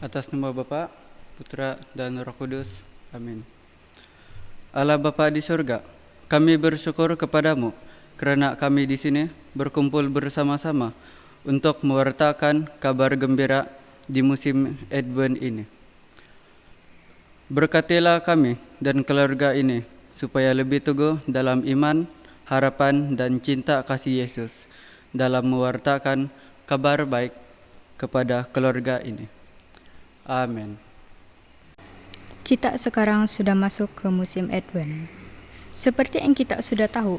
Atas nama Bapa, Putra, dan Roh Kudus. Amin. Allah Bapa di surga, kami bersyukur kepadamu karena kami di sini berkumpul bersama-sama untuk mewartakan kabar gembira di musim Advent ini. Berkatilah kami dan keluarga ini supaya lebih teguh dalam iman, harapan, dan cinta kasih Yesus dalam mewartakan kabar baik kepada keluarga ini. Amin. Kita sekarang sudah masuk ke musim Advent. Seperti yang kita sudah tahu,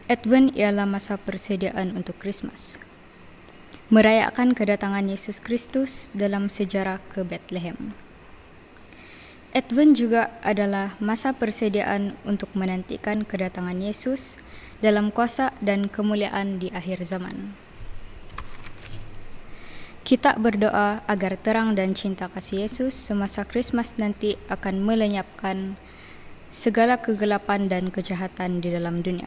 Advent ialah masa persediaan untuk Krismas, merayakan kedatangan Yesus Kristus dalam sejarah ke Bethlehem. Advent juga adalah masa persediaan untuk menantikan kedatangan Yesus dalam kuasa dan kemuliaan di akhir zaman. Kita berdoa agar terang dan cinta kasih Yesus semasa Krismas nanti akan melenyapkan segala kegelapan dan kejahatan di dalam dunia.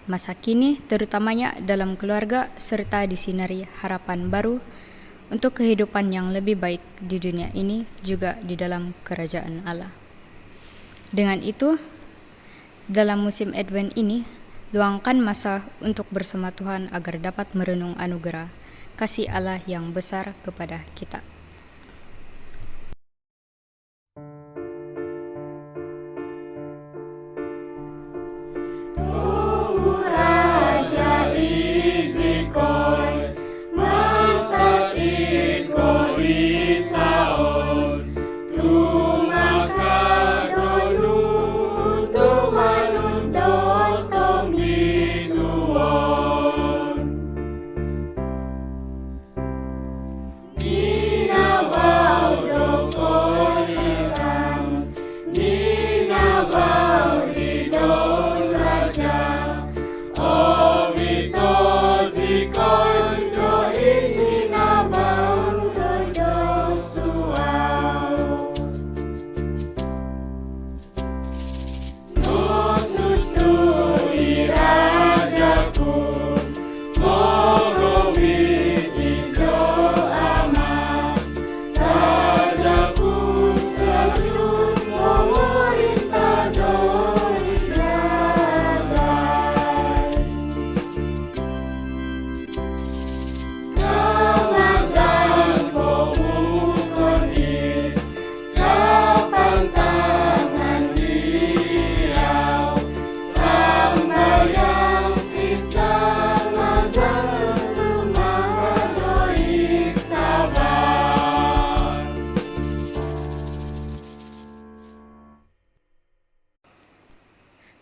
Masa kini terutamanya dalam keluarga serta disinari harapan baru untuk kehidupan yang lebih baik di dunia ini juga di dalam kerajaan Allah. Dengan itu, dalam musim Advent ini, luangkan masa untuk bersama Tuhan agar dapat merenung anugerah kasih Allah yang besar kepada kita.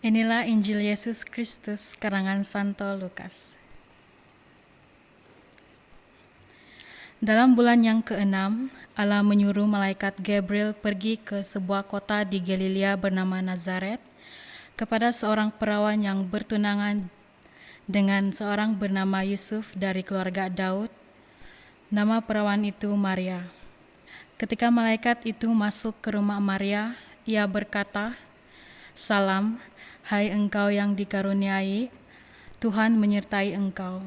Inilah Injil Yesus Kristus karangan Santo Lukas. Dalam bulan yang ke-6, Allah menyuruh malaikat Gabriel pergi ke sebuah kota di Galilea bernama Nazaret kepada seorang perawan yang bertunangan dengan seorang bernama Yusuf dari keluarga Daud. Nama perawan itu Maria. Ketika malaikat itu masuk ke rumah Maria, ia berkata, "Salam, hai engkau yang dikaruniai, Tuhan menyertai engkau."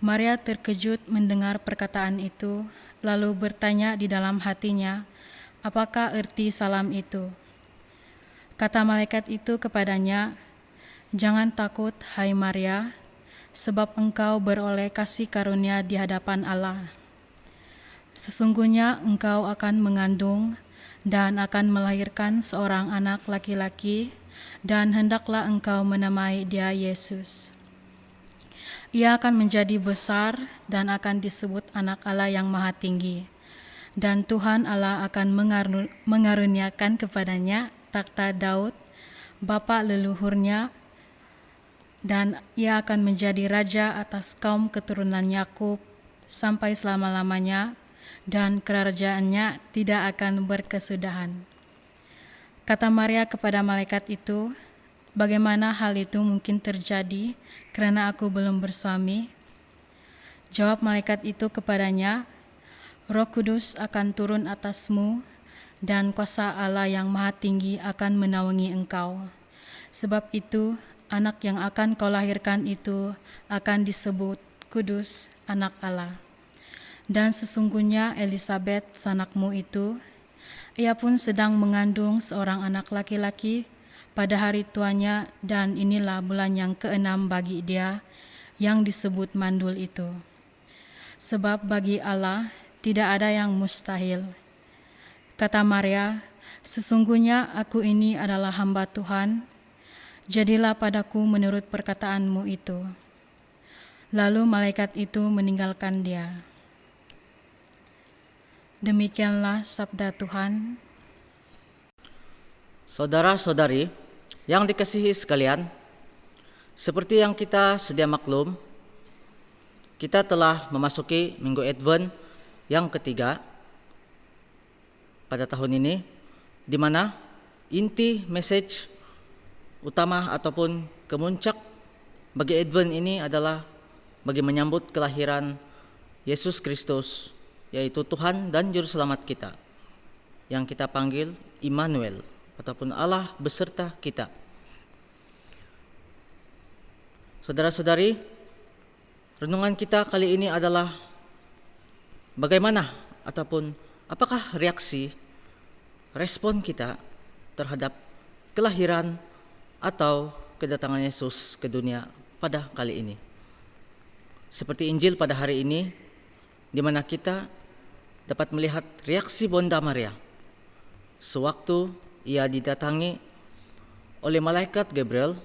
Maria terkejut mendengar perkataan itu, lalu bertanya di dalam hatinya, apakah arti salam itu? Kata malaikat itu kepadanya, "Jangan takut, hai Maria, sebab engkau beroleh kasih karunia di hadapan Allah. Sesungguhnya engkau akan mengandung dan akan melahirkan seorang anak laki-laki, dan hendaklah engkau menamai dia Yesus. Ia akan menjadi besar dan akan disebut Anak Allah yang Maha Tinggi. Dan Tuhan Allah akan mengaruniakan kepadanya takhta Daud, bapa leluhurnya, dan ia akan menjadi raja atas kaum keturunan Yakub sampai selama-lamanya, dan kerajaannya tidak akan berkesudahan." Kata Maria kepada malaikat itu, "Bagaimana hal itu mungkin terjadi karena aku belum bersuami?" Jawab malaikat itu kepadanya, "Roh Kudus akan turun atasmu, dan kuasa Allah yang Maha Tinggi akan menaungi engkau. Sebab itu, anak yang akan kau lahirkan itu akan disebut Kudus, Anak Allah. Dan sesungguhnya Elisabet, sanakmu itu, ia pun sedang mengandung seorang anak laki-laki pada hari tuanya, dan inilah bulan yang ke-6 bagi dia yang disebut mandul itu. Sebab bagi Allah tidak ada yang mustahil. Kata Maria, sesungguhnya aku ini adalah hamba Tuhan, jadilah padaku menurut perkataanmu itu. Lalu malaikat itu meninggalkan dia. Demikianlah sabda Tuhan. Saudara-saudari yang dikasihi sekalian, seperti yang kita sedia maklum, kita telah memasuki Minggu Advent yang ketiga pada tahun ini, di mana inti message utama ataupun kemuncak bagi Advent ini adalah bagi menyambut kelahiran Yesus Kristus, yaitu Tuhan dan Juru Selamat kita, yang kita panggil Immanuel, ataupun Allah beserta kita. Saudara-saudari, renungan kita kali ini adalah bagaimana ataupun apakah respon kita terhadap kelahiran atau kedatangan Yesus ke dunia pada kali ini. Seperti Injil pada hari ini, di mana kita dapat melihat reaksi Bonda Maria sewaktu ia didatangi oleh malaikat Gabriel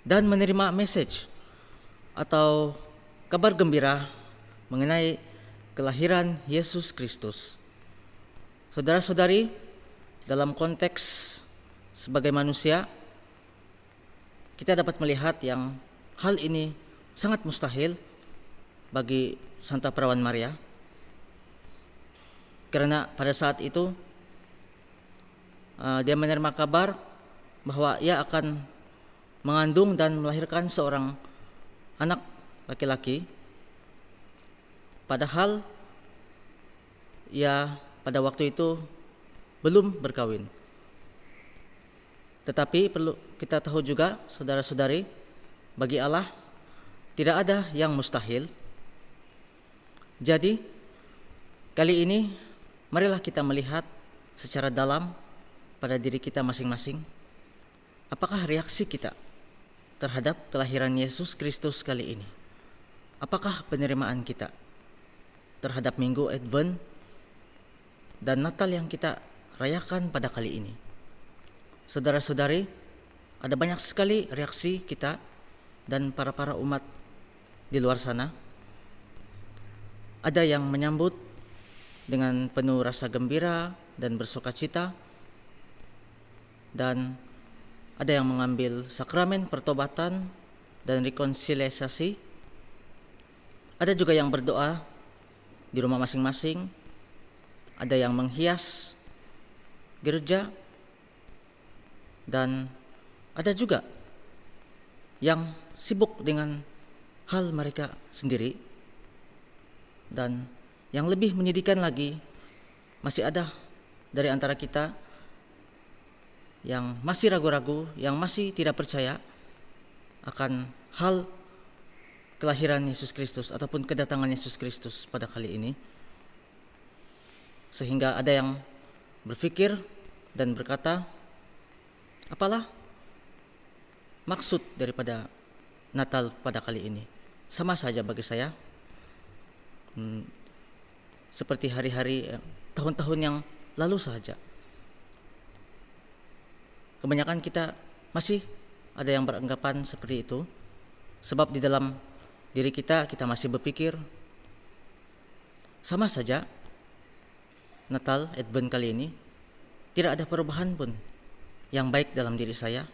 dan menerima message atau kabar gembira mengenai kelahiran Yesus Kristus. Saudara-saudari, dalam konteks sebagai manusia, kita dapat melihat yang hal ini sangat mustahil bagi Santa Perawan Maria, karena pada saat itu dia menerima kabar bahwa ia akan mengandung dan melahirkan seorang anak laki-laki, padahal ia pada waktu itu belum berkawin. Tetapi perlu kita tahu juga, saudara-saudari, bagi Allah tidak ada yang mustahil. Jadi kali ini marilah kita melihat secara dalam pada diri kita masing-masing, apakah reaksi kita terhadap kelahiran Yesus Kristus kali ini? Apakah penerimaan kita terhadap Minggu Advent dan Natal yang kita rayakan pada kali ini? Saudara-saudari, ada banyak sekali reaksi kita dan para umat di luar sana. Ada yang menyambut dengan penuh rasa gembira dan bersukacita, dan ada yang mengambil sakramen pertobatan dan rekonsiliasi. Ada juga yang berdoa di rumah masing-masing. Ada yang menghias gereja, dan ada juga yang sibuk dengan hal mereka sendiri. Dan yang lebih menyedihkan lagi, masih ada dari antara kita yang masih ragu-ragu, yang masih tidak percaya akan hal kelahiran Yesus Kristus ataupun kedatangan Yesus Kristus pada kali ini. Sehingga ada yang berpikir dan berkata, apalah maksud daripada Natal pada kali ini? Sama saja bagi saya, seperti hari-hari tahun-tahun yang lalu saja. Kebanyakan kita masih ada yang beranggapan seperti itu, sebab di dalam diri kita masih berpikir, sama saja Natal Advent kali ini tidak ada perubahan pun yang baik dalam diri saya.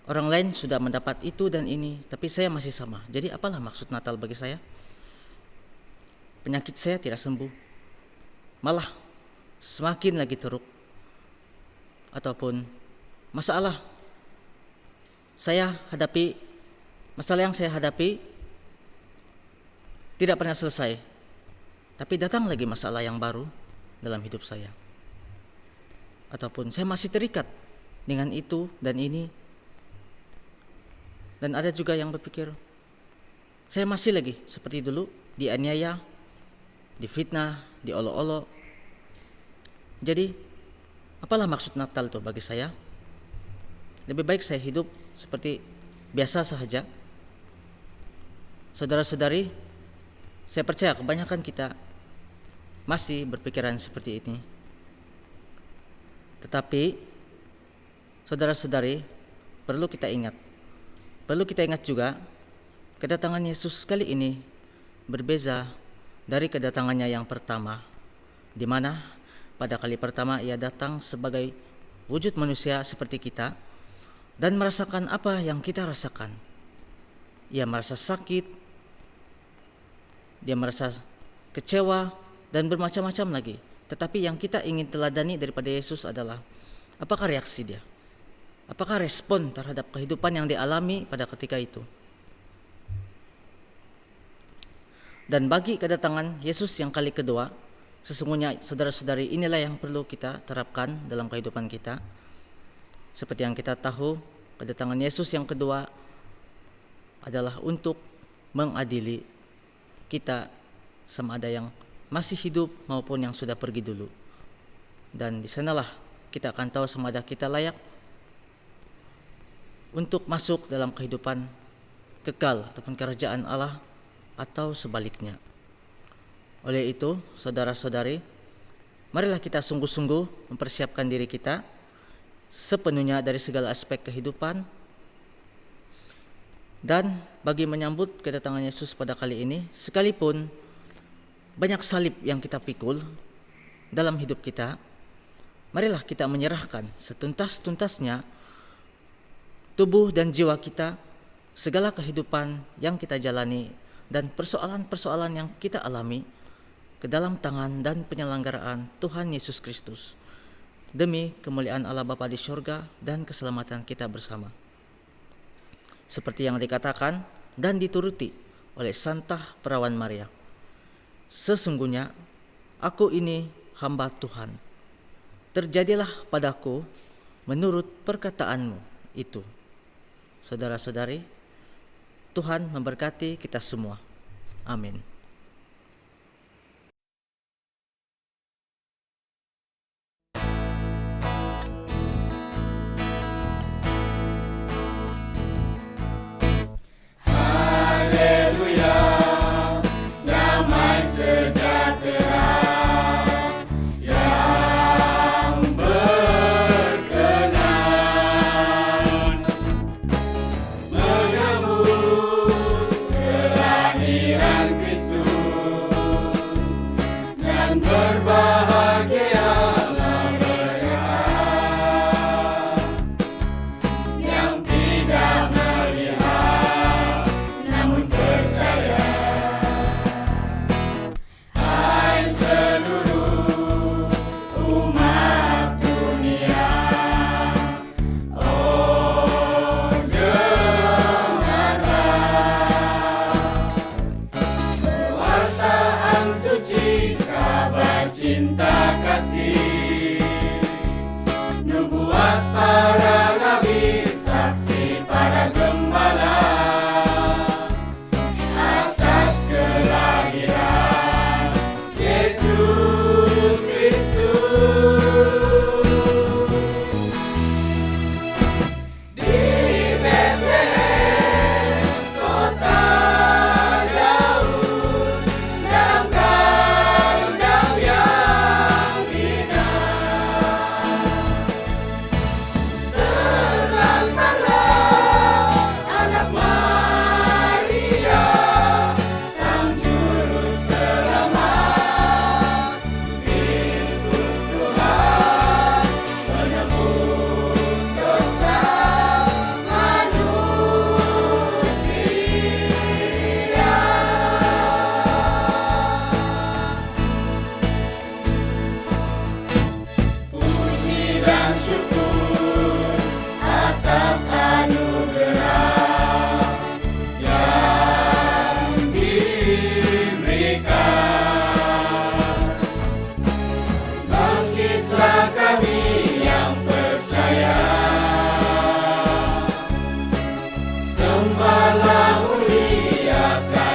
Orang lain sudah mendapat itu dan ini, tapi saya masih sama. Jadi apalah maksud Natal bagi saya? Penyakit saya tidak sembuh, malah semakin lagi teruk. Ataupun masalah yang saya hadapi tidak pernah selesai, tapi datang lagi masalah yang baru dalam hidup saya. Ataupun saya masih terikat dengan itu dan ini. Dan ada juga yang berpikir, Saya masih lagi seperti dulu, dianiaya, difitnah, diolok-olok. Jadi, apalah maksud Natal itu bagi saya? Lebih baik saya hidup seperti biasa saja. Saudara-saudari, saya percaya kebanyakan kita masih berpikiran seperti ini. Tetapi, saudara-saudari, perlu kita ingat juga, kedatangan Yesus kali ini berbeza dari kedatangannya yang pertama, di mana pada kali pertama ia datang sebagai wujud manusia seperti kita dan merasakan apa yang kita rasakan. Ia merasa sakit, dia merasa kecewa, dan bermacam-macam lagi. Tetapi yang kita ingin teladani daripada Yesus adalah apakah reaksi dia? Apakah respon terhadap kehidupan yang dialami pada ketika itu? Dan bagi kedatangan Yesus yang kali kedua, sesungguhnya saudara-saudari, inilah yang perlu kita terapkan dalam kehidupan kita. Seperti yang kita tahu, kedatangan Yesus yang kedua adalah untuk mengadili kita, sama ada yang masih hidup maupun yang sudah pergi dulu. Dan di sanalah kita akan tahu sama ada kita layak untuk masuk dalam kehidupan kekal ataupun kerajaan Allah atau sebaliknya. Oleh itu, saudara-saudari, marilah kita sungguh-sungguh mempersiapkan diri kita sepenuhnya dari segala aspek kehidupan. Dan bagi menyambut kedatangan Yesus pada kali ini, sekalipun banyak salib yang kita pikul dalam hidup kita, marilah kita menyerahkan setuntas-tuntasnya tubuh dan jiwa kita, segala kehidupan yang kita jalani dan persoalan-persoalan yang kita alami ke dalam tangan dan penyelenggaraan Tuhan Yesus Kristus, demi kemuliaan Allah Bapa di surga dan keselamatan kita bersama. Seperti yang dikatakan dan dituruti oleh Santa Perawan Maria, sesungguhnya aku ini hamba Tuhan, terjadilah padaku menurut perkataanmu itu. Saudara-saudari, Tuhan memberkati kita semua. Amin. Sembahlah muliakan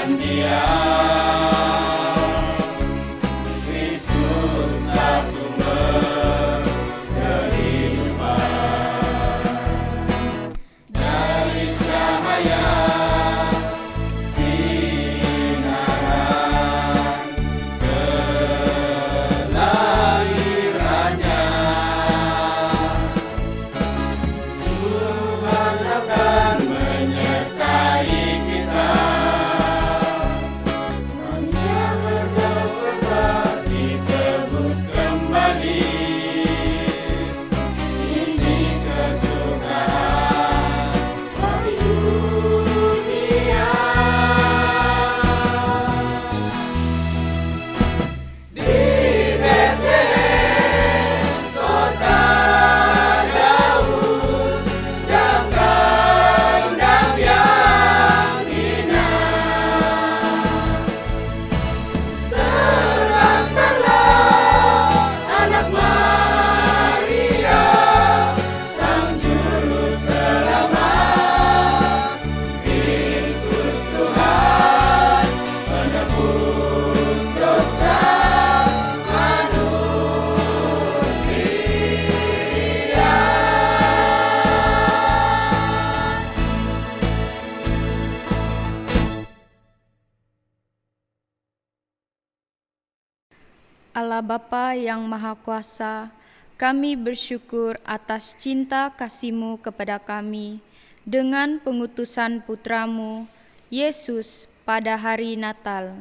Allah Bapa yang Maha Kuasa, kami bersyukur atas cinta kasih-Mu kepada kami dengan pengutusan Putra-Mu, Yesus, pada hari Natal.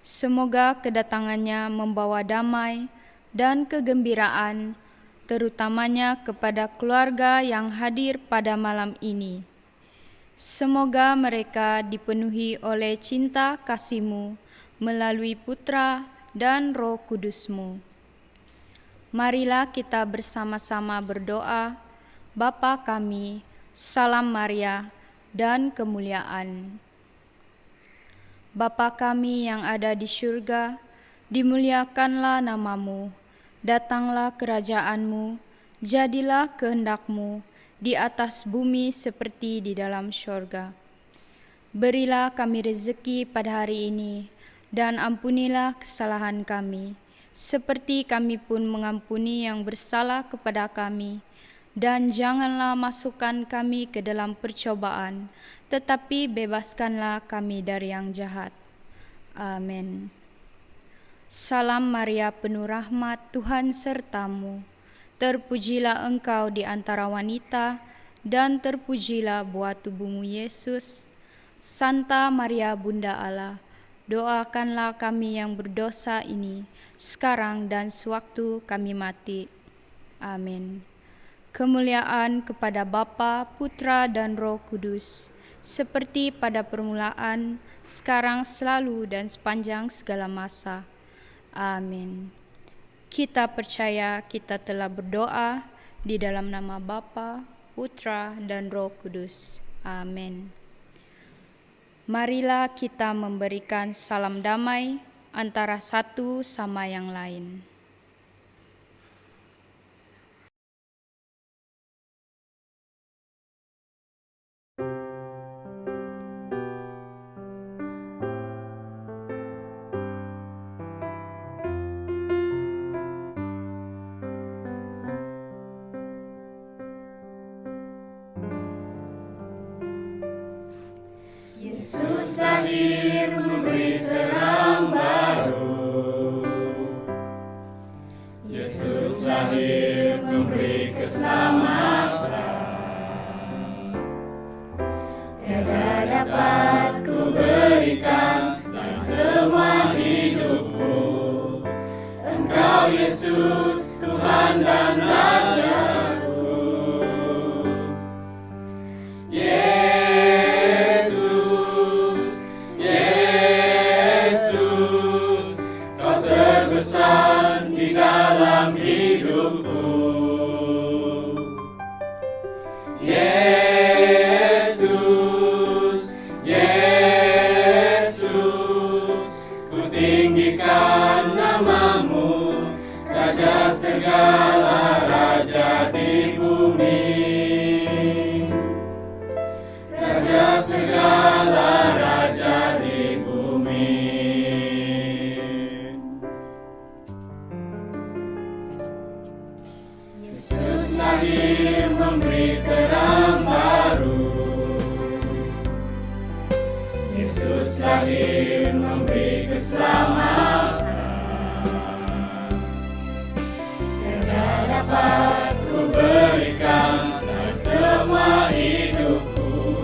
Semoga kedatangannya membawa damai dan kegembiraan, terutamanya kepada keluarga yang hadir pada malam ini. Semoga mereka dipenuhi oleh cinta kasih-Mu melalui Putra dan Roh Kudus-Mu. Marilah kita bersama-sama berdoa. Bapa kami, salam Maria dan kemuliaan. Bapa kami yang ada di surga, dimuliakanlah nama-Mu, datanglah kerajaan-Mu, jadilah kehendak-Mu di atas bumi seperti di dalam surga. Berilah kami rezeki pada hari ini, dan ampunilah kesalahan kami, seperti kami pun mengampuni yang bersalah kepada kami. Dan janganlah masukkan kami ke dalam percobaan, tetapi bebaskanlah kami dari yang jahat. Amin. Salam Maria, penuh rahmat, Tuhan serta-Mu. Terpujilah Engkau di antara wanita, dan terpujilah buah tubuh-Mu, Yesus. Santa Maria, Bunda Allah, doakanlah kami yang berdosa ini, sekarang dan sewaktu kami mati. Amin. Kemuliaan kepada Bapa, Putra, dan Roh Kudus, seperti pada permulaan, sekarang, selalu, dan sepanjang segala masa. Amin. Kita percaya kita telah berdoa di dalam nama Bapa, Putra, dan Roh Kudus. Amin. Marilah kita memberikan salam damai antara satu sama yang lain. Yesus lahir memberi terang baru. Yesus lahir memberi keselamatan. Tiada dapat ku berikan semua hidupku. Engkau Yesus, Tuhan dan Rajaku. Terbesar di dalam hidupku. Yesus, Yesus, ku tinggikan nama-Mu, Raja segala raja di bumi. Raja segala raja di bumi. Lahir memberi terang baru. Yesus lahir memberi keselamatan. Tiada dapat ku berikan semua hidupku.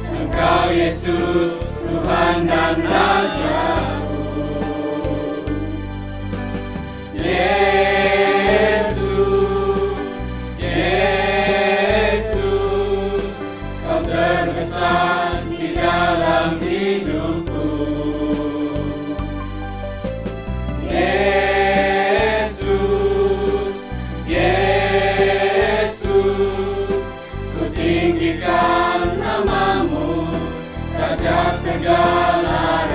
Engkau Yesus, Tuhan dan Rajaku. Terbesar di dalam hidupku. Yesus, Yesus, ku tinggikan nama-Mu, Raja segala